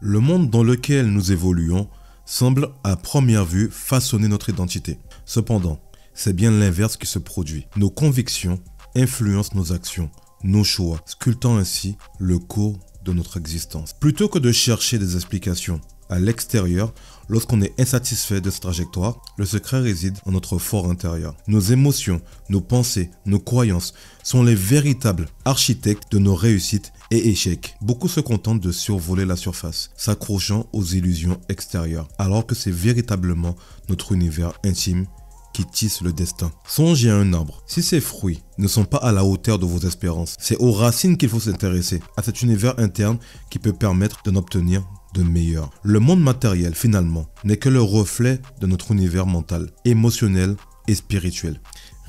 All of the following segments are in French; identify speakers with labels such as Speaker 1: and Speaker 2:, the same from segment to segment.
Speaker 1: Le monde dans lequel nous évoluons semble à première vue façonner notre identité. Cependant, c'est bien l'inverse qui se produit. Nos convictions influencent nos actions, nos choix, sculptant ainsi le cours de notre existence. Plutôt que de chercher des explications à l'extérieur, lorsqu'on est insatisfait de cette trajectoire, le secret réside en notre fort intérieur. Nos émotions, nos pensées, nos croyances sont les véritables architectes de nos réussites et échecs. Beaucoup se contentent de survoler la surface, s'accrochant aux illusions extérieures, alors que c'est véritablement notre univers intime qui tisse le destin. Songez à un arbre. Si ses fruits ne sont pas à la hauteur de vos espérances, c'est aux racines qu'il faut s'intéresser, à cet univers interne qui peut permettre d'en obtenir de meilleur. Le monde matériel, finalement, n'est que le reflet de notre univers mental, émotionnel et spirituel.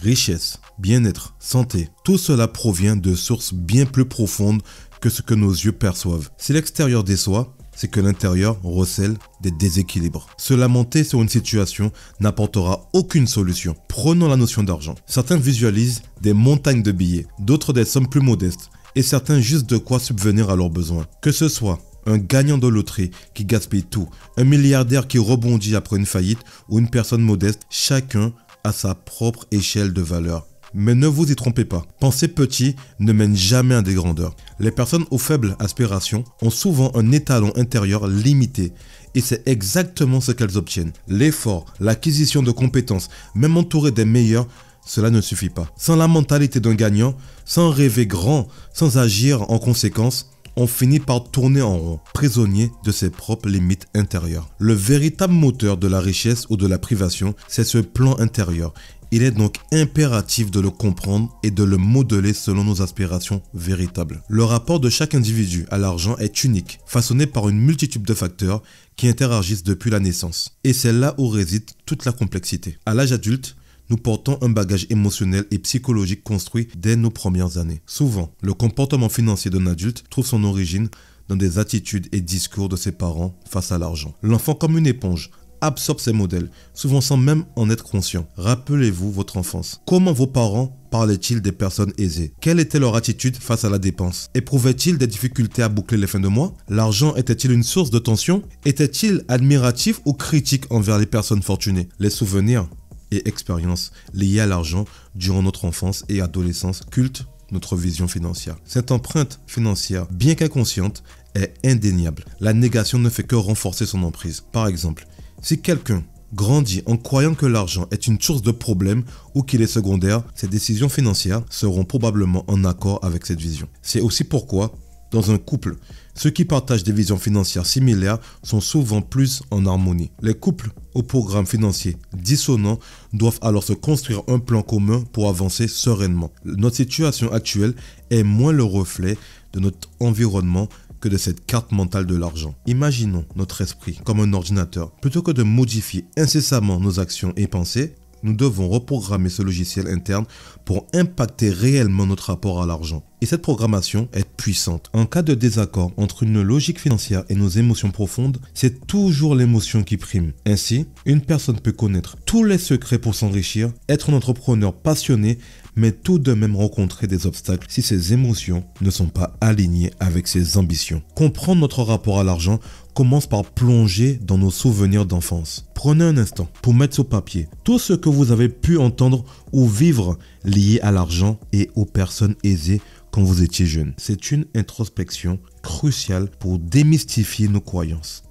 Speaker 1: Richesse, bien-être, santé, tout cela provient de sources bien plus profondes que ce que nos yeux perçoivent. Si l'extérieur déçoit, c'est que l'intérieur recèle des déséquilibres. Se lamenter sur une situation n'apportera aucune solution. Prenons la notion d'argent. Certains visualisent des montagnes de billets, d'autres des sommes plus modestes, et certains juste de quoi subvenir à leurs besoins. Que ce soit un gagnant de loterie qui gaspille tout, un milliardaire qui rebondit après une faillite ou une personne modeste, chacun a sa propre échelle de valeur. Mais ne vous y trompez pas, penser petit ne mène jamais à des grandeurs. Les personnes aux faibles aspirations ont souvent un étalon intérieur limité et c'est exactement ce qu'elles obtiennent. L'effort, l'acquisition de compétences, même entouré des meilleurs, cela ne suffit pas. Sans la mentalité d'un gagnant, sans rêver grand, sans agir en conséquence, on finit par tourner en rond, prisonnier de ses propres limites intérieures. Le véritable moteur de la richesse ou de la privation, c'est ce plan intérieur. Il est donc impératif de le comprendre et de le modeler selon nos aspirations véritables. Le rapport de chaque individu à l'argent est unique, façonné par une multitude de facteurs qui interagissent depuis la naissance. Et c'est là où réside toute la complexité. À l'âge adulte, nous portons un bagage émotionnel et psychologique construit dès nos premières années. Souvent, le comportement financier d'un adulte trouve son origine dans des attitudes et discours de ses parents face à l'argent. L'enfant, comme une éponge, absorbe ces modèles, souvent sans même en être conscient. Rappelez-vous votre enfance. Comment vos parents parlaient-ils des personnes aisées? Quelle était leur attitude face à la dépense? Éprouvaient-ils des difficultés à boucler les fins de mois? L'argent était-il une source de tension? Était-il admiratif ou critique envers les personnes fortunées? Les souvenirs et expériences liées à l'argent durant notre enfance et adolescence sculptent notre vision financière. Cette empreinte financière, bien qu'inconsciente, est indéniable. La négation ne fait que renforcer son emprise. Par exemple, si quelqu'un grandit en croyant que l'argent est une source de problème ou qu'il est secondaire, ses décisions financières seront probablement en accord avec cette vision. C'est aussi pourquoi, dans un couple, ceux qui partagent des visions financières similaires sont souvent plus en harmonie. Les couples au programme financier dissonant doivent alors se construire un plan commun pour avancer sereinement. Notre situation actuelle est moins le reflet de notre environnement que de cette carte mentale de l'argent. Imaginons notre esprit comme un ordinateur. Plutôt que de modifier incessamment nos actions et pensées, nous devons reprogrammer ce logiciel interne pour impacter réellement notre rapport à l'argent. Et cette programmation est puissante. En cas de désaccord entre une logique financière et nos émotions profondes, c'est toujours l'émotion qui prime. Ainsi, une personne peut connaître tous les secrets pour s'enrichir, être un entrepreneur passionné, mais tout de même rencontrer des obstacles si ses émotions ne sont pas alignées avec ses ambitions. Comprendre notre rapport à l'argent commence par plonger dans nos souvenirs d'enfance. Prenez un instant pour mettre sur papier tout ce que vous avez pu entendre ou vivre lié à l'argent et aux personnes aisées quand vous étiez jeune. C'est une introspection cruciale pour démystifier nos croyances.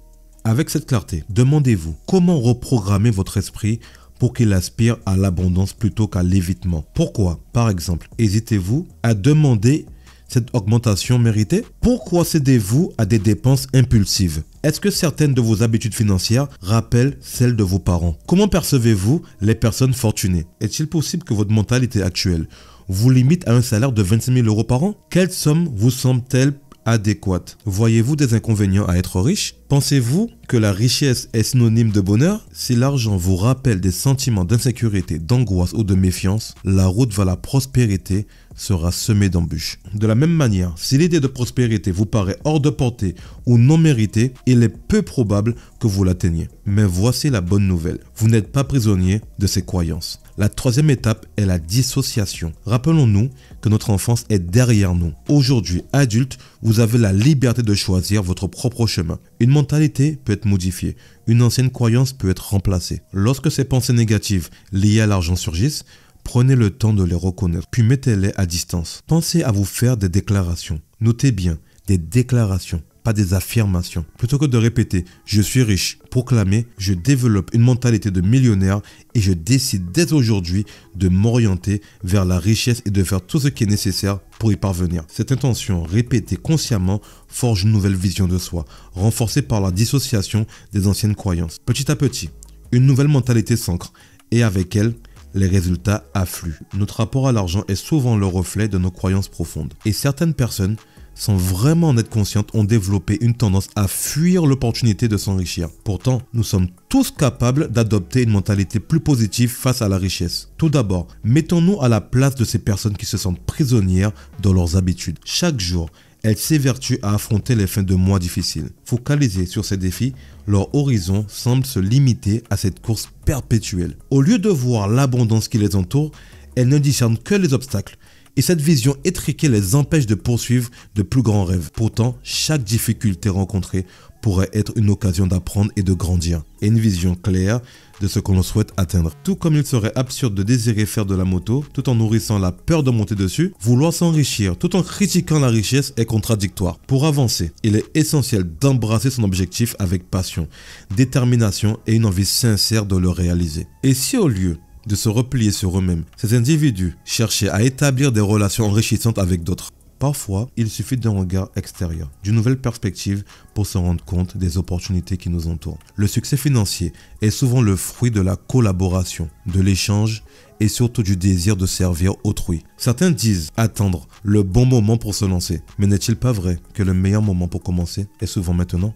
Speaker 1: Avec cette clarté, demandez-vous comment reprogrammer votre esprit pour qu'il aspire à l'abondance plutôt qu'à l'évitement. Pourquoi, par exemple, hésitez-vous à demander cette augmentation méritée? Pourquoi cédez-vous à des dépenses impulsives? Est-ce que certaines de vos habitudes financières rappellent celles de vos parents? Comment percevez-vous les personnes fortunées? Est-il possible que votre mentalité actuelle vous limite à un salaire de 25 000 € par an? Quelle somme vous semble-t-elle adéquate? Voyez-vous des inconvénients à être riche? Pensez-vous que la richesse est synonyme de bonheur? Si l'argent vous rappelle des sentiments d'insécurité, d'angoisse ou de méfiance, la route vers la prospérité sera semé d'embûches. De la même manière, si l'idée de prospérité vous paraît hors de portée ou non méritée, il est peu probable que vous l'atteigniez. Mais voici la bonne nouvelle, vous n'êtes pas prisonnier de ces croyances. La troisième étape est la dissociation. Rappelons-nous que notre enfance est derrière nous. Aujourd'hui, adulte, vous avez la liberté de choisir votre propre chemin. Une mentalité peut être modifiée, une ancienne croyance peut être remplacée. Lorsque ces pensées négatives liées à l'argent surgissent, prenez le temps de les reconnaître, puis mettez-les à distance. Pensez à vous faire des déclarations. Notez bien, des déclarations, pas des affirmations. Plutôt que de répéter « je suis riche », proclamez « je développe une mentalité de millionnaire et je décide dès aujourd'hui de m'orienter vers la richesse et de faire tout ce qui est nécessaire pour y parvenir ». Cette intention répétée consciemment forge une nouvelle vision de soi, renforcée par la dissociation des anciennes croyances. Petit à petit, une nouvelle mentalité s'ancre et avec elle, les résultats affluent. Notre rapport à l'argent est souvent le reflet de nos croyances profondes. Et certaines personnes, sans vraiment en être conscientes, ont développé une tendance à fuir l'opportunité de s'enrichir. Pourtant, nous sommes tous capables d'adopter une mentalité plus positive face à la richesse. Tout d'abord, mettons-nous à la place de ces personnes qui se sentent prisonnières dans leurs habitudes. Chaque jour, elles s'évertuent à affronter les fins de mois difficiles. Focalisées sur ces défis, leur horizon semble se limiter à cette course perpétuelle. Au lieu de voir l'abondance qui les entoure, elles ne discernent que les obstacles. Et cette vision étriquée les empêche de poursuivre de plus grands rêves. Pourtant, chaque difficulté rencontrée pourrait être une occasion d'apprendre et de grandir. Et une vision claire de ce que l'on souhaite atteindre. Tout comme il serait absurde de désirer faire de la moto tout en nourrissant la peur de monter dessus, vouloir s'enrichir tout en critiquant la richesse est contradictoire. Pour avancer, il est essentiel d'embrasser son objectif avec passion, détermination et une envie sincère de le réaliser. Et si au lieu de se replier sur eux-mêmes, ces individus cherchaient à établir des relations enrichissantes avec d'autres, parfois, il suffit d'un regard extérieur, d'une nouvelle perspective pour se rendre compte des opportunités qui nous entourent. Le succès financier est souvent le fruit de la collaboration, de l'échange et surtout du désir de servir autrui. Certains disent attendre le bon moment pour se lancer, mais n'est-il pas vrai que le meilleur moment pour commencer est souvent maintenant?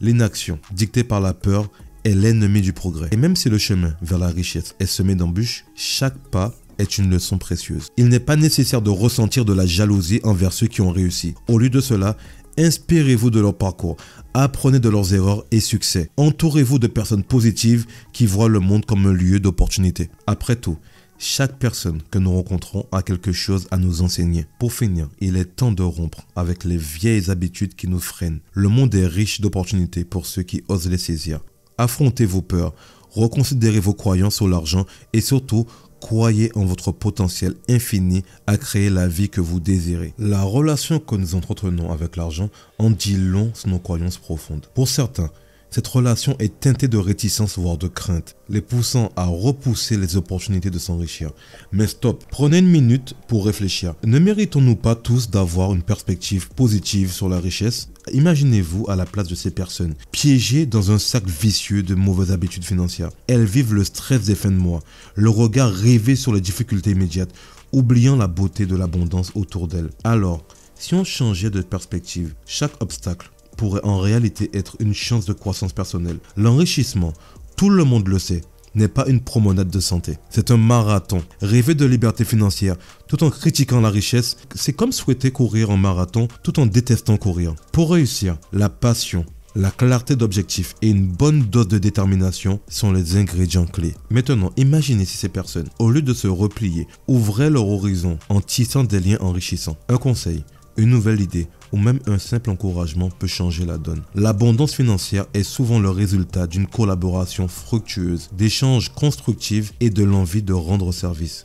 Speaker 1: L'inaction, dictée par la peur, est l'ennemi du progrès. Et même si le chemin vers la richesse est semé d'embûches, chaque pas est une leçon précieuse. Il n'est pas nécessaire de ressentir de la jalousie envers ceux qui ont réussi. Au lieu de cela, inspirez-vous de leur parcours, apprenez de leurs erreurs et succès. Entourez-vous de personnes positives qui voient le monde comme un lieu d'opportunité. Après tout, chaque personne que nous rencontrons a quelque chose à nous enseigner. Pour finir, il est temps de rompre avec les vieilles habitudes qui nous freinent. Le monde est riche d'opportunités pour ceux qui osent les saisir. Affrontez vos peurs, reconsidérez vos croyances sur l'argent et surtout, croyez en votre potentiel infini à créer la vie que vous désirez. La relation que nous entretenons avec l'argent en dit long sur nos croyances profondes. Pour certains, cette relation est teintée de réticence voire de crainte, les poussant à repousser les opportunités de s'enrichir. Mais stop, prenez une minute pour réfléchir. Ne méritons-nous pas tous d'avoir une perspective positive sur la richesse? Imaginez-vous à la place de ces personnes, piégées dans un cercle vicieux de mauvaises habitudes financières. Elles vivent le stress des fins de mois, le regard rivé sur les difficultés immédiates, oubliant la beauté de l'abondance autour d'elles. Alors, si on changeait de perspective, chaque obstacle pourrait en réalité être une chance de croissance personnelle. L'enrichissement, tout le monde le sait, n'est pas une promenade de santé. C'est un marathon. Rêver de liberté financière tout en critiquant la richesse, c'est comme souhaiter courir en marathon tout en détestant courir. Pour réussir, la passion, la clarté d'objectif et une bonne dose de détermination sont les ingrédients clés. Maintenant, imaginez si ces personnes, au lieu de se replier, ouvraient leur horizon en tissant des liens enrichissants. Un conseil, une nouvelle idée ou même un simple encouragement peut changer la donne. L'abondance financière est souvent le résultat d'une collaboration fructueuse, d'échanges constructifs et de l'envie de rendre service.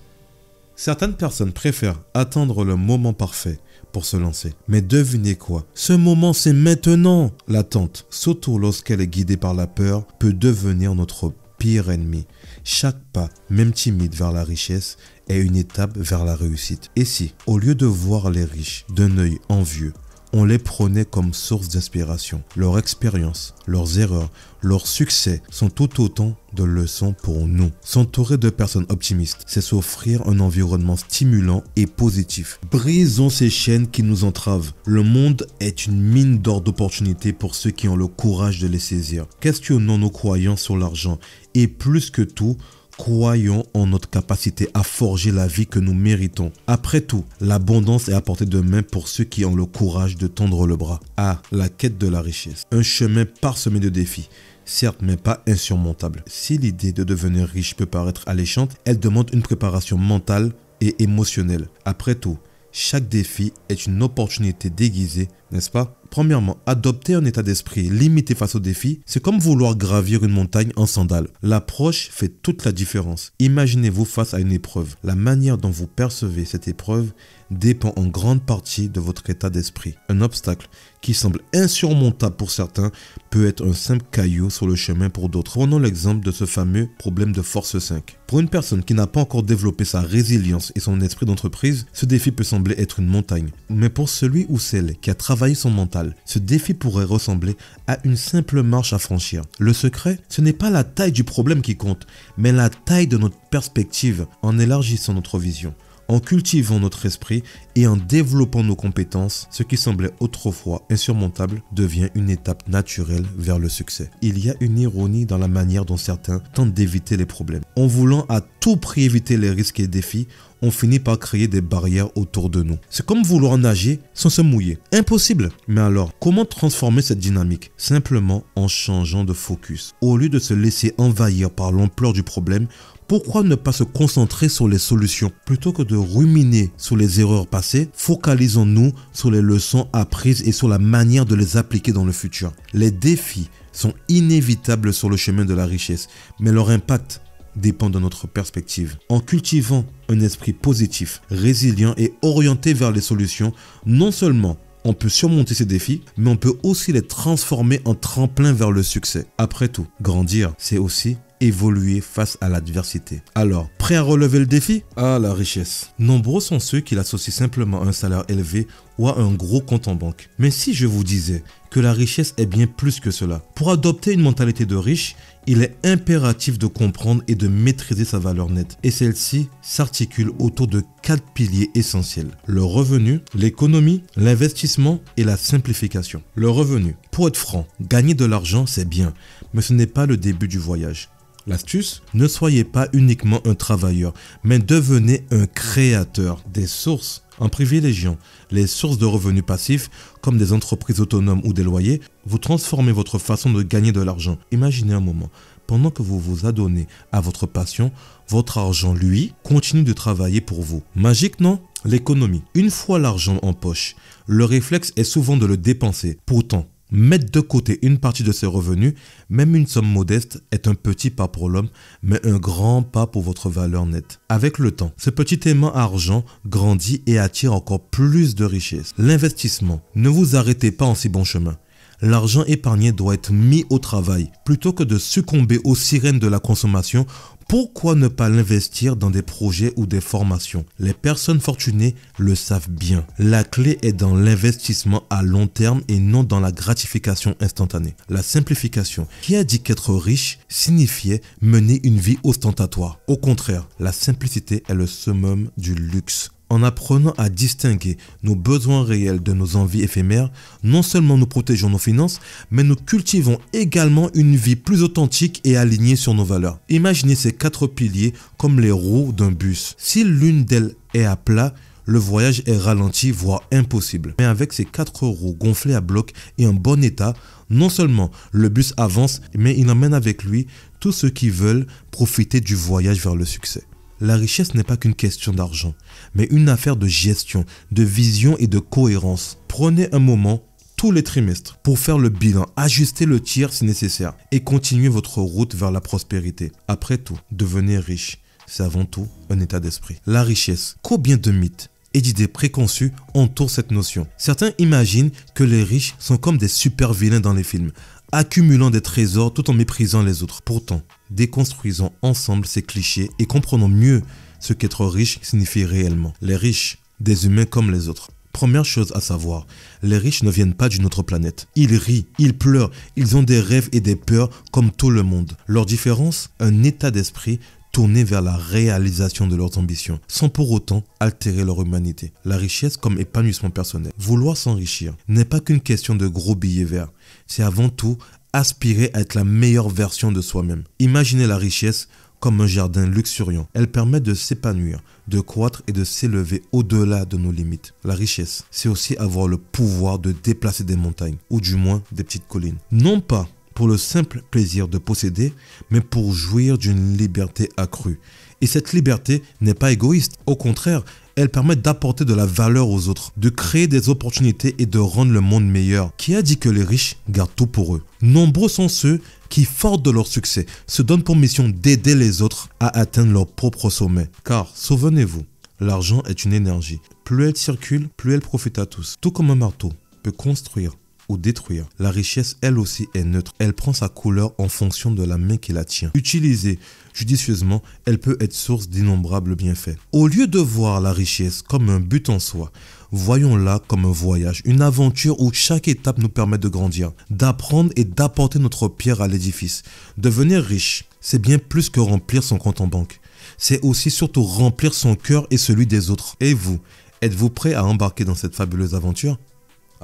Speaker 1: Certaines personnes préfèrent attendre le moment parfait pour se lancer. Mais devinez quoi? Ce moment, c'est maintenant! L'attente, surtout lorsqu'elle est guidée par la peur, peut devenir notre pire ennemi. Chaque pas, même timide vers la richesse, est une étape vers la réussite. Et si, au lieu de voir les riches d'un œil envieux, on les prenait comme source d'inspiration. Leur expérience, leurs erreurs, leurs succès sont tout autant de leçons pour nous. S'entourer de personnes optimistes, c'est s'offrir un environnement stimulant et positif. Brisons ces chaînes qui nous entravent. Le monde est une mine d'or d'opportunités pour ceux qui ont le courage de les saisir. Questionnons nos croyances sur l'argent et plus que tout, Croyons en notre capacité à forger la vie que nous méritons. Après tout, l'abondance est à portée de main pour ceux qui ont le courage de tendre le bras. Ah, la quête de la richesse. Un chemin parsemé de défis. Certes, mais pas insurmontable. Si l'idée de devenir riche peut paraître alléchante, elle demande une préparation mentale et émotionnelle. Après tout, chaque défi est une opportunité déguisée, n'est-ce pas? Premièrement, adopter un état d'esprit limité face aux défis, c'est comme vouloir gravir une montagne en sandales. L'approche fait toute la différence. Imaginez-vous face à une épreuve. La manière dont vous percevez cette épreuve dépend en grande partie de votre état d'esprit. Un obstacle qui semble insurmontable pour certains peut être un simple caillou sur le chemin pour d'autres. Prenons l'exemple de ce fameux problème de force 5. Pour une personne qui n'a pas encore développé sa résilience et son esprit d'entreprise, ce défi peut sembler être une montagne. Mais pour celui ou celle qui a travaillé son mental, ce défi pourrait ressembler à une simple marche à franchir. Le secret, ce n'est pas la taille du problème qui compte, mais la taille de notre perspective en élargissant notre vision. En cultivant notre esprit et en développant nos compétences, ce qui semblait autrefois insurmontable devient une étape naturelle vers le succès. Il y a une ironie dans la manière dont certains tentent d'éviter les problèmes. En voulant à tout prix éviter les risques et défis, on finit par créer des barrières autour de nous. C'est comme vouloir nager sans se mouiller. Impossible! Mais alors, comment transformer cette dynamique? Simplement en changeant de focus. Au lieu de se laisser envahir par l'ampleur du problème, pourquoi ne pas se concentrer sur les solutions? Plutôt que de ruminer sur les erreurs passées, focalisons-nous sur les leçons apprises et sur la manière de les appliquer dans le futur. Les défis sont inévitables sur le chemin de la richesse, mais leur impact dépend de notre perspective. En cultivant un esprit positif, résilient et orienté vers les solutions, non seulement on peut surmonter ces défis, mais on peut aussi les transformer en tremplin vers le succès. Après tout, grandir, c'est aussi évoluer face à l'adversité. Alors, prêt à relever le défi? Ah, la richesse. Nombreux sont ceux qui l'associent simplement à un salaire élevé ou à un gros compte en banque. Mais si je vous disais que la richesse est bien plus que cela, pour adopter une mentalité de riche, il est impératif de comprendre et de maîtriser sa valeur nette. Et celle-ci s'articule autour de 4 piliers essentiels. Le revenu, l'économie, l'investissement et la simplification. Le revenu. Pour être franc, gagner de l'argent, c'est bien, mais ce n'est pas le début du voyage. L'astuce, ne soyez pas uniquement un travailleur, mais devenez un créateur des sources. En privilégiant les sources de revenus passifs, comme des entreprises autonomes ou des loyers, vous transformez votre façon de gagner de l'argent. Imaginez un moment, pendant que vous vous adonnez à votre passion, votre argent, lui, continue de travailler pour vous. Magique, non? L'économie. Une fois l'argent en poche, le réflexe est souvent de le dépenser. Pourtant, mettre de côté une partie de ses revenus, même une somme modeste, est un petit pas pour l'homme, mais un grand pas pour votre valeur nette. Avec le temps, ce petit aimant argent grandit et attire encore plus de richesses. L'investissement. Ne vous arrêtez pas en si bon chemin. L'argent épargné doit être mis au travail. Plutôt que de succomber aux sirènes de la consommation, pourquoi ne pas l'investir dans des projets ou des formations? Les personnes fortunées le savent bien. La clé est dans l'investissement à long terme et non dans la gratification instantanée. La simplification. Qui a dit qu'être riche signifiait mener une vie ostentatoire? Au contraire, la simplicité est le summum du luxe. En apprenant à distinguer nos besoins réels de nos envies éphémères, non seulement nous protégeons nos finances, mais nous cultivons également une vie plus authentique et alignée sur nos valeurs. Imaginez ces 4 piliers comme les roues d'un bus. Si l'une d'elles est à plat, le voyage est ralenti, voire impossible. Mais avec ces 4 roues gonflées à bloc et en bon état, non seulement le bus avance, mais il emmène avec lui tous ceux qui veulent profiter du voyage vers le succès. La richesse n'est pas qu'une question d'argent, mais une affaire de gestion, de vision et de cohérence. Prenez un moment tous les trimestres pour faire le bilan, ajuster le tir si nécessaire et continuer votre route vers la prospérité. Après tout, devenir riche, c'est avant tout un état d'esprit. La richesse, combien de mythes et d'idées préconçues entourent cette notion? Certains imaginent que les riches sont comme des super vilains dans les films, accumulant des trésors tout en méprisant les autres. Pourtant, déconstruisons ensemble ces clichés et comprenons mieux ce qu'être riche signifie réellement. Les riches, des humains comme les autres. Première chose à savoir, les riches ne viennent pas d'une autre planète. Ils rient, ils pleurent, ils ont des rêves et des peurs comme tout le monde. Leur différence, un état d'esprit tourné vers la réalisation de leurs ambitions, sans pour autant altérer leur humanité. La richesse comme épanouissement personnel. Vouloir s'enrichir n'est pas qu'une question de gros billets verts. C'est avant tout aspirer à être la meilleure version de soi-même. Imaginez la richesse comme un jardin luxuriant. Elle permet de s'épanouir, de croître et de s'élever au-delà de nos limites. La richesse, c'est aussi avoir le pouvoir de déplacer des montagnes, ou du moins des petites collines. Non pas pour le simple plaisir de posséder, mais pour jouir d'une liberté accrue. Et cette liberté n'est pas égoïste. Au contraire, elle permet d'apporter de la valeur aux autres, de créer des opportunités et de rendre le monde meilleur. Qui a dit que les riches gardent tout pour eux? Nombreux sont ceux qui, forts de leur succès, se donnent pour mission d'aider les autres à atteindre leur propre sommet. Car, souvenez-vous, l'argent est une énergie. Plus elle circule, plus elle profite à tous. Tout comme un marteau peut construire ou détruire, la richesse, elle aussi, est neutre. Elle prend sa couleur en fonction de la main qui la tient. Utilisée judicieusement, elle peut être source d'innombrables bienfaits. Au lieu de voir la richesse comme un but en soi, voyons-la comme un voyage, une aventure où chaque étape nous permet de grandir, d'apprendre et d'apporter notre pierre à l'édifice. Devenir riche, c'est bien plus que remplir son compte en banque. C'est aussi surtout remplir son cœur et celui des autres. Et vous, êtes-vous prêt à embarquer dans cette fabuleuse aventure ?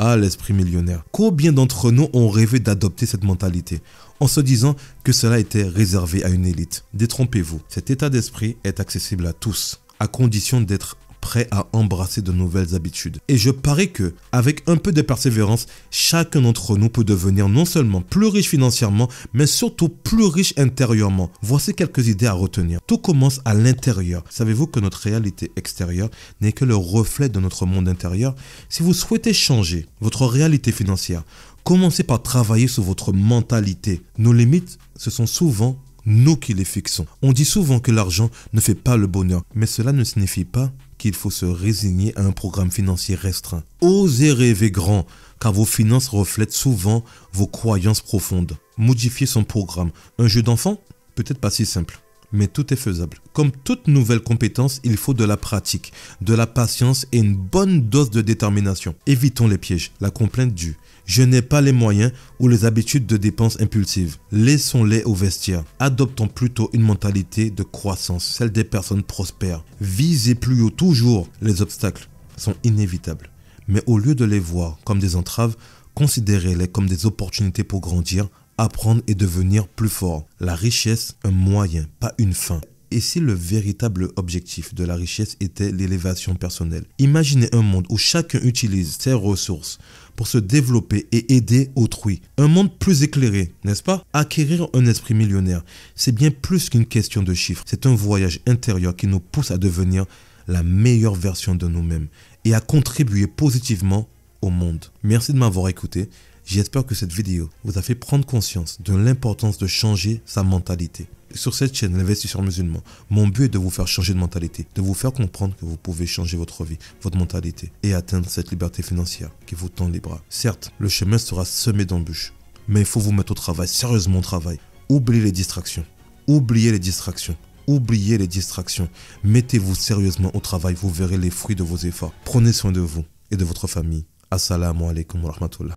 Speaker 1: Ah, l'esprit millionnaire. Combien d'entre nous ont rêvé d'adopter cette mentalité en se disant que cela était réservé à une élite? Détrompez-vous, cet état d'esprit est accessible à tous, à condition d'être prêt à embrasser de nouvelles habitudes. Et je parie que, avec un peu de persévérance, chacun d'entre nous peut devenir non seulement plus riche financièrement, mais surtout plus riche intérieurement. Voici quelques idées à retenir. Tout commence à l'intérieur. Savez-vous que notre réalité extérieure n'est que le reflet de notre monde intérieur? Si vous souhaitez changer votre réalité financière, commencez par travailler sur votre mentalité. Nos limites, ce sont souvent nous qui les fixons. On dit souvent que l'argent ne fait pas le bonheur, mais cela ne signifie pas qu'il faut se résigner à un programme financier restreint. Osez rêver grand, car vos finances reflètent souvent vos croyances profondes. Modifier son programme. Un jeu d'enfant? Peut-être pas si simple, mais tout est faisable. Comme toute nouvelle compétence, il faut de la pratique, de la patience et une bonne dose de détermination. Évitons les pièges, la complainte du « je n'ai pas les moyens » ou les habitudes de dépenses impulsives. Laissons-les au vestiaire. Adoptons plutôt une mentalité de croissance, celle des personnes prospères. Visez plus haut toujours. Les obstacles sont inévitables. Mais au lieu de les voir comme des entraves, considérez-les comme des opportunités pour grandir, apprendre et devenir plus fort. La richesse, un moyen, pas une fin. Et si le véritable objectif de la richesse était l'élévation personnelle? Imaginez un monde où chacun utilise ses ressources pour se développer et aider autrui. Un monde plus éclairé, n'est-ce pas? Acquérir un esprit millionnaire, c'est bien plus qu'une question de chiffres. C'est un voyage intérieur qui nous pousse à devenir la meilleure version de nous-mêmes et à contribuer positivement au monde. Merci de m'avoir écouté. J'espère que cette vidéo vous a fait prendre conscience de l'importance de changer sa mentalité. Sur cette chaîne, l'investisseur musulman, mon but est de vous faire changer de mentalité, de vous faire comprendre que vous pouvez changer votre vie, votre mentalité et atteindre cette liberté financière qui vous tend les bras. Certes, le chemin sera semé d'embûches, mais il faut vous mettre au travail, sérieusement au travail. Oubliez les distractions, oubliez les distractions. Oubliez les distractions. Mettez-vous sérieusement au travail, vous verrez les fruits de vos efforts. Prenez soin de vous et de votre famille. Assalamu alaikum wa rahmatullah.